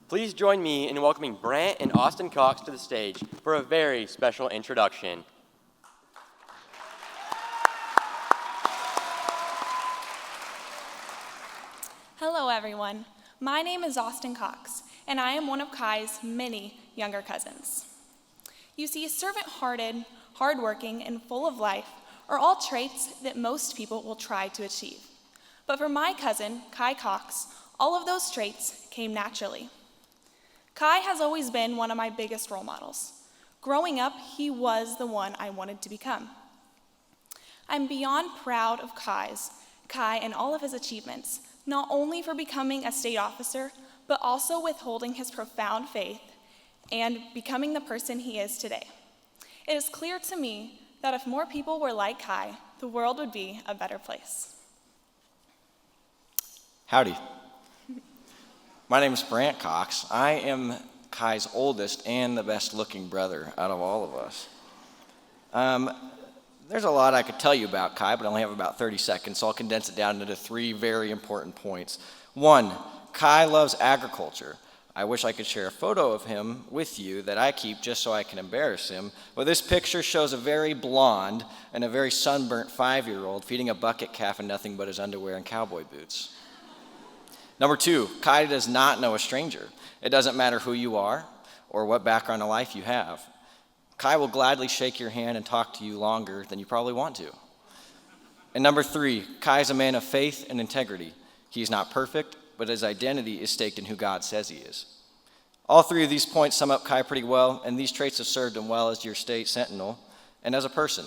Please join me in welcoming Brant and Austin Cox to the stage for a very special introduction. Hello, everyone. My name is Austin Cox, and I am one of Kai's many younger cousins. You see, servant-hearted, hardworking, and full of life are all traits that most people will try to achieve. But for my cousin, Kai Cox, all of those traits came naturally. Kai has always been one of my biggest role models. Growing up, he was the one I wanted to become. I'm beyond proud of Kai and all of his achievements, not only for becoming a state officer, but also with holding his profound faith and becoming the person he is today. It is clear to me that if more people were like Kai, the world would be a better place. Howdy. My name is Brant Cox. I am Kai's oldest and the best looking brother out of all of us. There's a lot I could tell you about Kai, but I only have about 30 seconds, so I'll condense it down into 3 very important points. 1, Kai loves agriculture. I wish I could share a photo of him with you that I keep just so I can embarrass him, but this picture shows a very blonde and a very sunburnt 5-year-old feeding a bucket calf in nothing but his underwear and cowboy boots. Number 2, Kai does not know a stranger. It doesn't matter who you are or what background of life you have. Kai will gladly shake your hand and talk to you longer than you probably want to. And number 3, Kai is a man of faith and integrity. He's not perfect, but his identity is staked in who God says he is. All 3 of these points sum up Kai pretty well, and these traits have served him well as your state sentinel and as a person.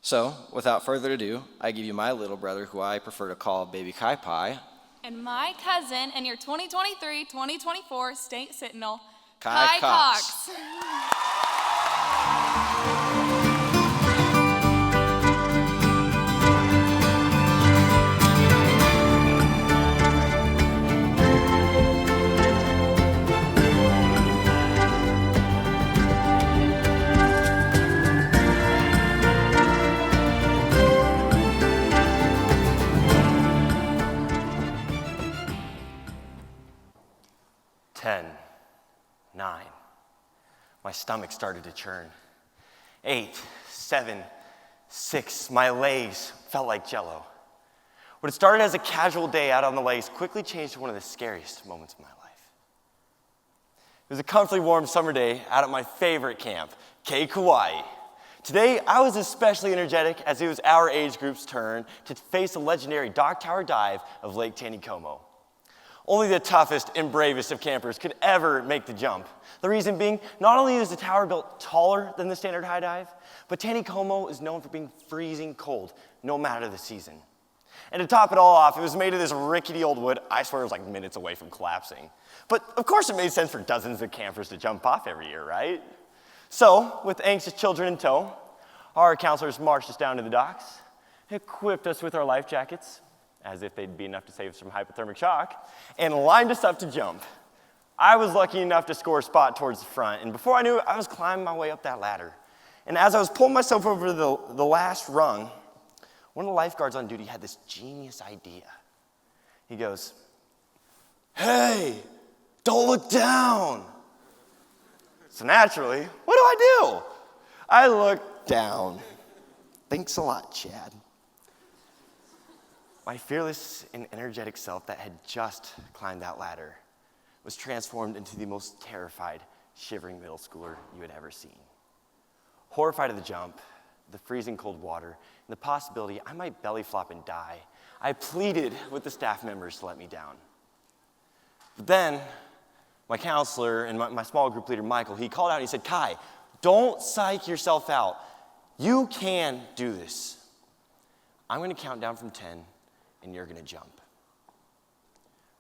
So, without further ado, I give you my little brother, who I prefer to call Baby Kai Pie. And my cousin and your 2023-2024 State Sentinel, Kai Cox. My stomach started to churn. 8, 7, 6, my legs felt like Jell-O. What had started as a casual day out on the lakes quickly changed to one of the scariest moments of my life. It was a comfortably warm summer day out at my favorite camp, K Kauai. Today, I was especially energetic as it was our age group's turn to face the legendary Dock Tower dive of Lake Taneycomo. Only the toughest and bravest of campers could ever make the jump. The reason being, not only is the tower built taller than the standard high dive, but Taneycomo is known for being freezing cold, no matter the season. And to top it all off, it was made of this rickety old wood. I swear it was like minutes away from collapsing. But of course it made sense for dozens of campers to jump off every year, right? So, with anxious children in tow, our counselors marched us down to the docks, equipped us with our life jackets, as if they'd be enough to save us from hypothermic shock, and lined us up to jump. I was lucky enough to score a spot towards the front, and before I knew it, I was climbing my way up that ladder. And as I was pulling myself over the last rung, one of the lifeguards on duty had this genius idea. He goes, "Hey, don't look down." So naturally, what do? I look down. Thanks a lot, Chad. My fearless and energetic self that had just climbed that ladder was transformed into the most terrified, shivering middle schooler you had ever seen. Horrified of the jump, the freezing cold water, and the possibility I might belly flop and die, I pleaded with the staff members to let me down. But then, my counselor and my small group leader, Michael, he called out and he said, "Kai, don't psych yourself out. You can do this. I'm going to count down from 10, and you're going to jump."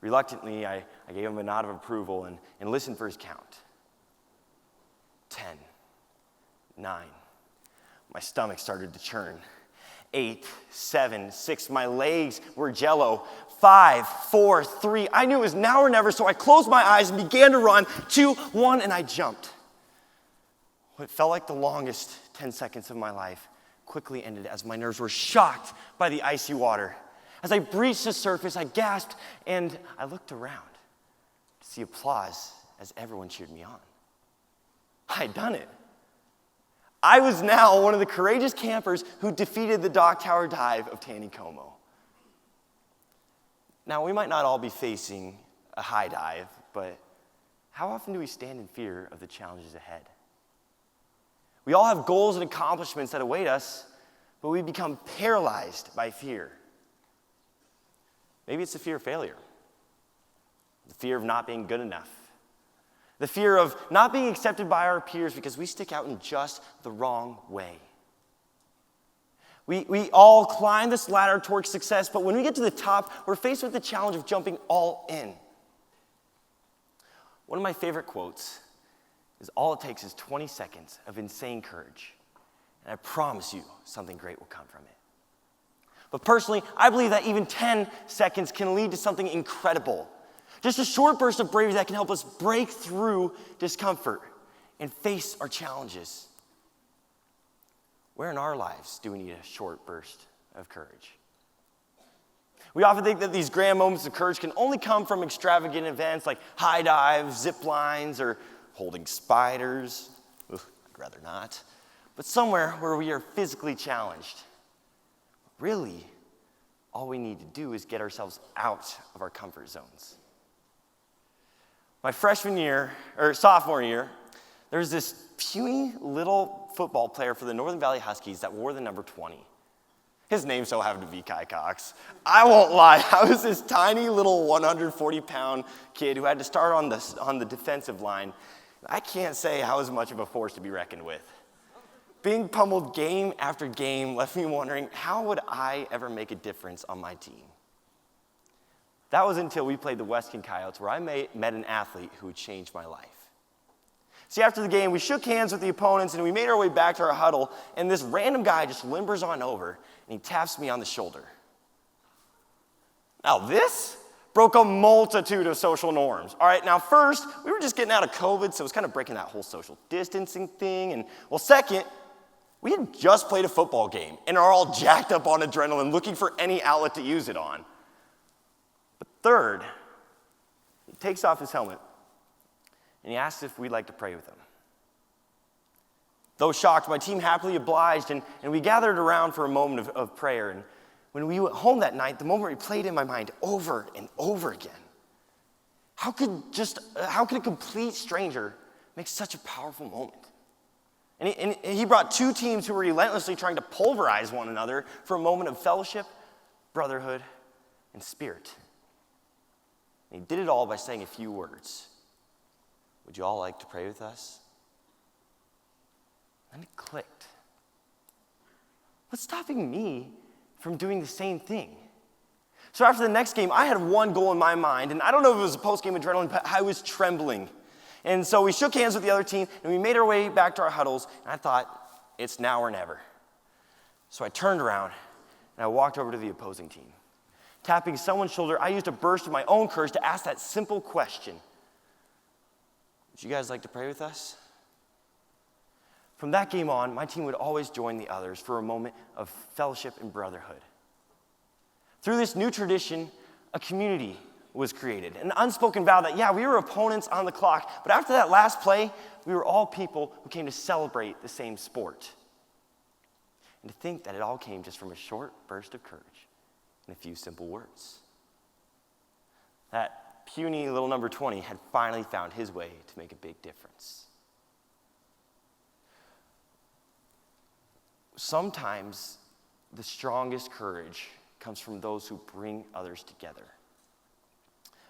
Reluctantly, I gave him a nod of approval and listened for his count. 10, 9, my stomach started to churn. 8, 7, 6, my legs were Jell-O. 5, 4, 3, I knew it was now or never, so I closed my eyes and began to run. 2, 1, and I jumped. What felt like the longest 10 seconds of my life quickly ended as my nerves were shocked by the icy water. As I breached the surface, I gasped and I looked around to to see applause as everyone cheered me on. I had done it. I was now one of the courageous campers who defeated the Dock Tower dive of Taneycomo. Now, we might not all be facing a high dive, but how often do we stand in fear of the challenges ahead? We all have goals and accomplishments that await us, but we become paralyzed by fear. Maybe it's the fear of failure, the fear of not being good enough, the fear of not being accepted by our peers because we stick out in just the wrong way. We all climb this ladder towards success, but when we get to the top, we're faced with the challenge of jumping all in. One of my favorite quotes is, "All it takes is 20 seconds of insane courage, and I promise you something great will come from it." But personally, I believe that even 10 seconds can lead to something incredible. Just a short burst of bravery that can help us break through discomfort and face our challenges. Where in our lives do we need a short burst of courage? We often think that these grand moments of courage can only come from extravagant events like high dives, zip lines, or holding spiders. Ugh, I'd rather not. But somewhere where we are physically challenged. Really, all we need to do is get ourselves out of our comfort zones. My sophomore year, there was this puny little football player for the Northern Valley Huskies that wore the number 20. His name so happened to be Kai Cox. I won't lie, I was this tiny little 140-pound kid who had to start on the defensive line. I can't say I was much of a force to be reckoned with. Being pummeled game after game left me wondering, how would I ever make a difference on my team? That was until we played the Weston Coyotes, where I met an athlete who would change my life. See, after the game, we shook hands with the opponents, and we made our way back to our huddle, and this random guy just limbers on over, and he taps me on the shoulder. Now, this broke a multitude of social norms. All right, now first, we were just getting out of COVID, so it was kind of breaking that whole social distancing thing, and, well, second, we had just played a football game and are all jacked up on adrenaline, looking for any outlet to use it on. But third, he takes off his helmet, and he asks if we'd like to pray with him. Though shocked, my team happily obliged, and we gathered around for a moment of prayer. And when we went home that night, the moment replayed in my mind over and over again. How could a complete stranger make such a powerful moment? And he brought two teams who were relentlessly trying to pulverize one another for a moment of fellowship, brotherhood, and spirit. And he did it all by saying a few words. Would you all like to pray with us? And it clicked. What's stopping me from doing the same thing? So after the next game, I had one goal in my mind, and I don't know if it was a post-game adrenaline, but I was trembling. And so we shook hands with the other team, and we made our way back to our huddles, and I thought, it's now or never. So I turned around, and I walked over to the opposing team. Tapping someone's shoulder, I used a burst of my own courage to ask that simple question. Would you guys like to pray with us? From that game on, my team would always join the others for a moment of fellowship and brotherhood. Through this new tradition, a community was created, an unspoken vow that, yeah, we were opponents on the clock, but after that last play, we were all people who came to celebrate the same sport. And to think that it all came just from a short burst of courage and a few simple words. That puny little number 20 had finally found his way to make a big difference. Sometimes the strongest courage comes from those who bring others together.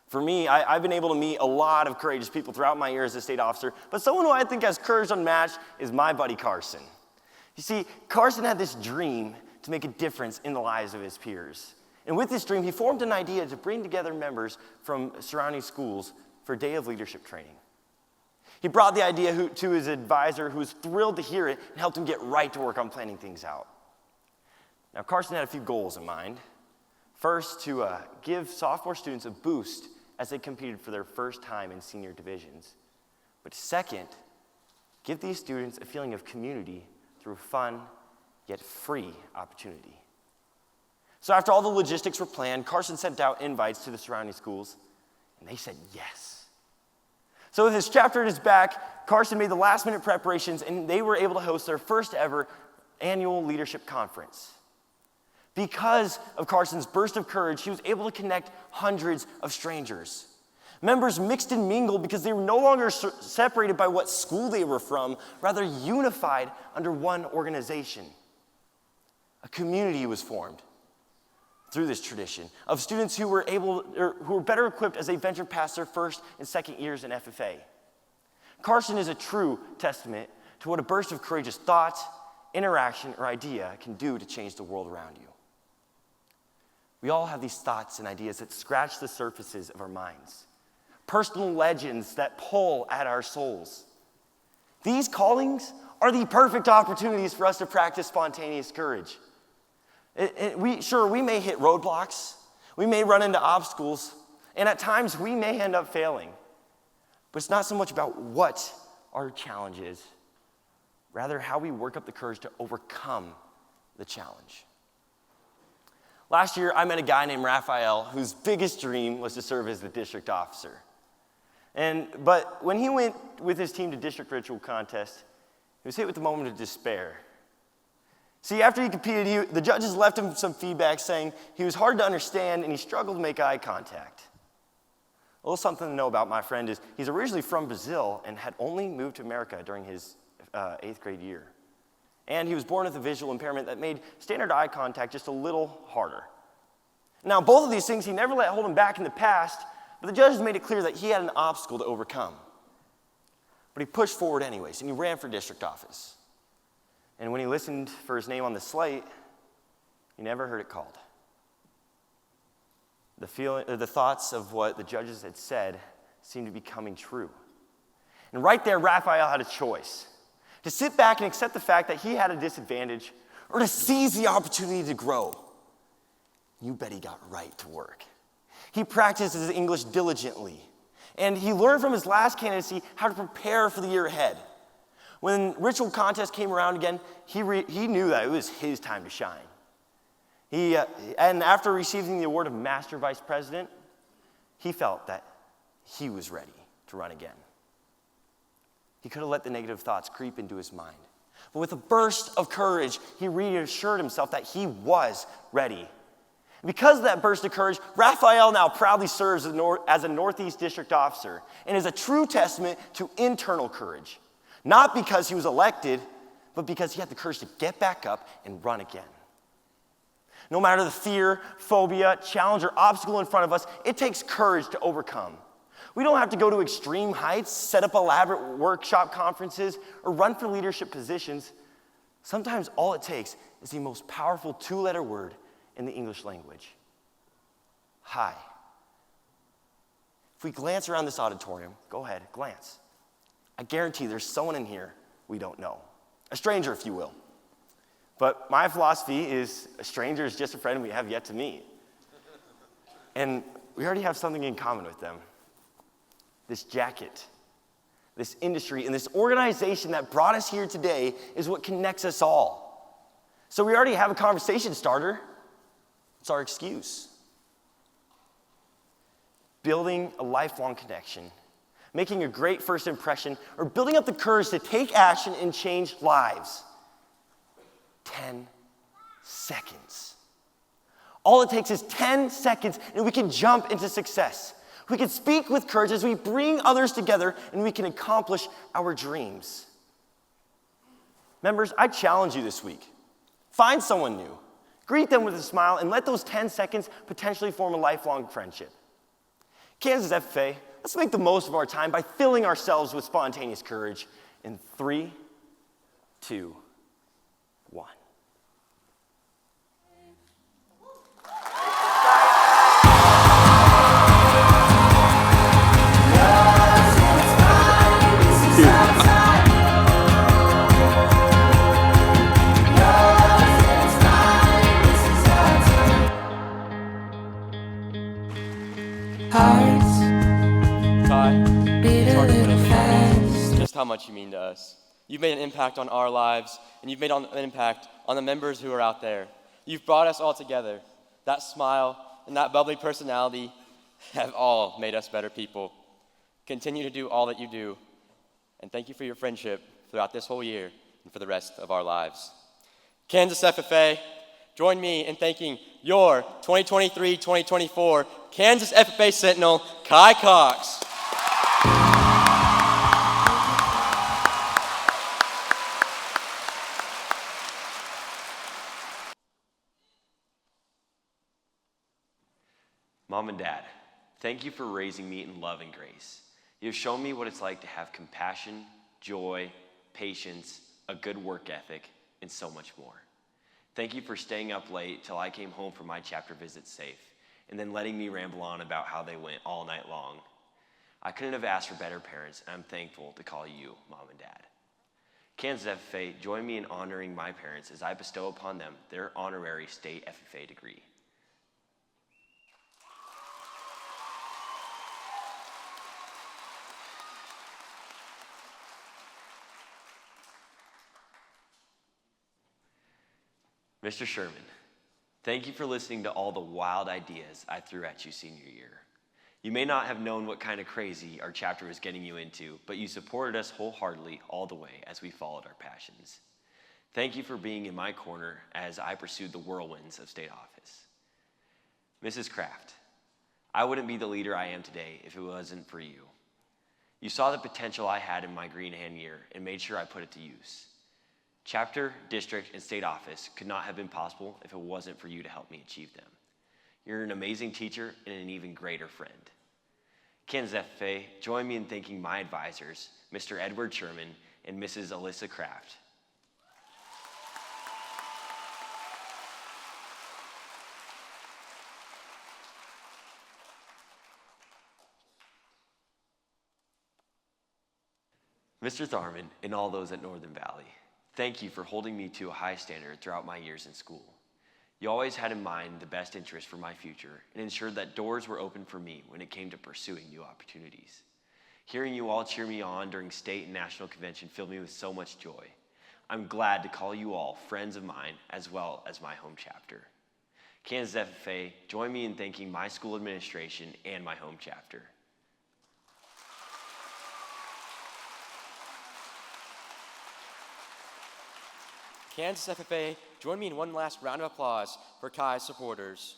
For me, I've been able to meet a lot of courageous people throughout my years as a state officer, but someone who I think has courage unmatched is my buddy Carson. You see, Carson had this dream to make a difference in the lives of his peers. And with this dream, he formed an idea to bring together members from surrounding schools for a day of leadership training. He brought the idea to his advisor, who was thrilled to hear it, and helped him get right to work on planning things out. Now, Carson had a few goals in mind. First, to give sophomore students a boost as they competed for their first time in senior divisions. But second, give these students a feeling of community through a fun, yet free opportunity. So after all the logistics were planned, Carson sent out invites to the surrounding schools, and they said yes. So with his chapter at his back, Carson made the last-minute preparations, and they were able to host their first ever annual leadership conference. Because of Carson's burst of courage, he was able to connect hundreds of strangers. Members mixed and mingled because they were no longer separated by what school they were from, rather unified under one organization. A community was formed through this tradition of students who were better equipped as they ventured past their first and second years in FFA. Carson is a true testament to what a burst of courageous thought, interaction, or idea can do to change the world around you. We all have these thoughts and ideas that scratch the surfaces of our minds, personal legends that pull at our souls. These callings are the perfect opportunities for us to practice spontaneous courage. We may hit roadblocks, we may run into obstacles, and at times we may end up failing. But it's not so much about what our challenge is, rather how we work up the courage to overcome the challenge. Last year, I met a guy named Raphael whose biggest dream was to serve as the district officer. But when he went with his team to district ritual contest, he was hit with a moment of despair. See, after he competed, the judges left him some feedback saying he was hard to understand and he struggled to make eye contact. A little something to know about my friend is he's originally from Brazil and had only moved to America during his 8th grade year. And he was born with a visual impairment that made standard eye contact just a little harder. Now, both of these things he never let hold him back in the past, but the judges made it clear that he had an obstacle to overcome. But he pushed forward anyways, and he ran for district office. And when he listened for his name on the slate, he never heard it called. The thoughts of what the judges had said seemed to be coming true. And right there, Raphael had a choice: to sit back and accept the fact that he had a disadvantage, or to seize the opportunity to grow. You bet he got right to work. He practiced his English diligently, and he learned from his last candidacy how to prepare for the year ahead. When ritual contest came around again, he knew that it was his time to shine. And after receiving the award of Master Vice President, he felt that he was ready to run again. He could have let the negative thoughts creep into his mind. But with a burst of courage, he reassured himself that he was ready. Because of that burst of courage, Raphael now proudly serves as a Northeast District Officer and is a true testament to internal courage. Not because he was elected, but because he had the courage to get back up and run again. No matter the fear, phobia, challenge, or obstacle in front of us, it takes courage to overcome. We don't have to go to extreme heights, set up elaborate workshop conferences, or run for leadership positions. Sometimes all it takes is the most powerful two-letter word in the English language: hi. If we glance around this auditorium, go ahead, glance. I guarantee there's someone in here we don't know. A stranger, if you will. But my philosophy is a stranger is just a friend we have yet to meet. And we already have something in common with them. This jacket, this industry, and this organization that brought us here today is what connects us all. So we already have a conversation starter. It's our excuse. Building a lifelong connection, making a great first impression, or building up the courage to take action and change lives. 10 seconds. All it takes is 10 seconds, and we can jump into success. We can speak with courage as we bring others together, and we can accomplish our dreams. Members, I challenge you this week. Find someone new. Greet them with a smile, and let those 10 seconds potentially form a lifelong friendship. Kansas FFA, let's make the most of our time by filling ourselves with spontaneous courage in 3, 2, 1. Just how much you mean to us. You've made an impact on our lives, and you've made an impact on the members who are out there. You've brought us all together. That smile and that bubbly personality have all made us better people. Continue to do all that you do, and thank you for your friendship throughout this whole year and for the rest of our lives. Kansas FFA, join me in thanking your 2023-2024 Kansas FFA Sentinel, Kai Cox. Mom and Dad, thank you for raising me in love and grace. You have shown me what it's like to have compassion, joy, patience, a good work ethic, and so much more. Thank you for staying up late till I came home from my chapter visit safe, and then letting me ramble on about how they went all night long. I couldn't have asked for better parents, and I'm thankful to call you Mom and Dad. Kansas FFA, join me in honoring my parents as I bestow upon them their honorary state FFA degree. Mr. Sherman, thank you for listening to all the wild ideas I threw at you senior year. You may not have known what kind of crazy our chapter was getting you into, but you supported us wholeheartedly all the way as we followed our passions. Thank you for being in my corner as I pursued the whirlwinds of state office. Mrs. Kraft, I wouldn't be the leader I am today if it wasn't for you. You saw the potential I had in my green hand year and made sure I put it to use. Chapter, district, and state office could not have been possible if it wasn't for you to help me achieve them. You're an amazing teacher and an even greater friend. Kansas FFA, join me in thanking my advisors, Mr. Edward Sherman and Mrs. Alyssa Kraft. Mr. Tharman and all those at Northern Valley, thank you for holding me to a high standard throughout my years in school. You always had in mind the best interest for my future and ensured that doors were open for me when it came to pursuing new opportunities. Hearing you all cheer me on during state and national convention filled me with so much joy. I'm glad to call you all friends of mine as well as my home chapter. Kansas FFA, join me in thanking my school administration and my home chapter. Kansas FFA, join me in one last round of applause for Kai's supporters.